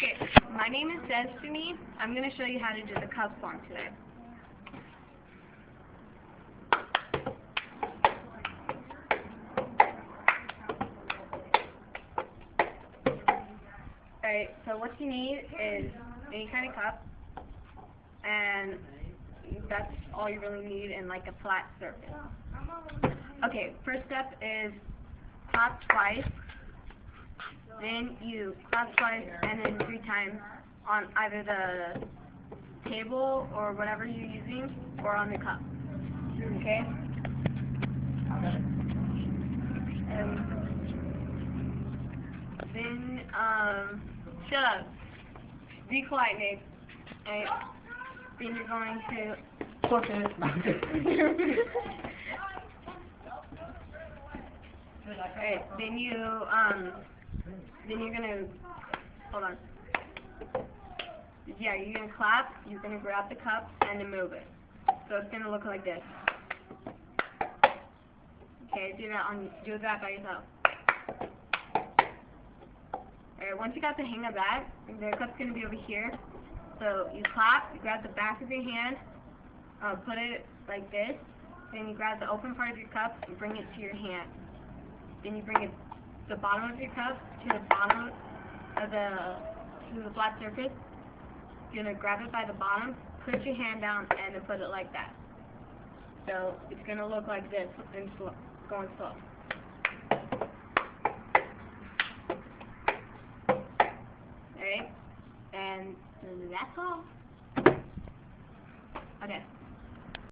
Okay, my name is Destiny. I'm going to show you how to do the cup form today. Alright, so what you need is any kind of cup, and that's all you really need, in like a flat surface. Okay, first step is clap twice, then you clap twice and then 3 times on either the table or whatever you're using, or on the cup. Okay? And then, shut up. Be quiet, Nick. Alright. Then you're going to... Alright, then you're gonna... Hold on. Yeah, you're gonna clap, you're gonna grab the cup, and then move it. So it's gonna look like this. Okay, do that by yourself. Alright, once you got the hang of that, the cup's gonna be over here. So you clap, you grab the back of your hand, put it like this, then you grab the open part of your cup and bring it to your hand. Then you bring the bottom of your cup to the bottom of the flat surface. You're gonna grab it by the bottom, put your hand down, and then put it like that. So it's gonna look like this, and slow, going slow. Alright, and that's all. Okay.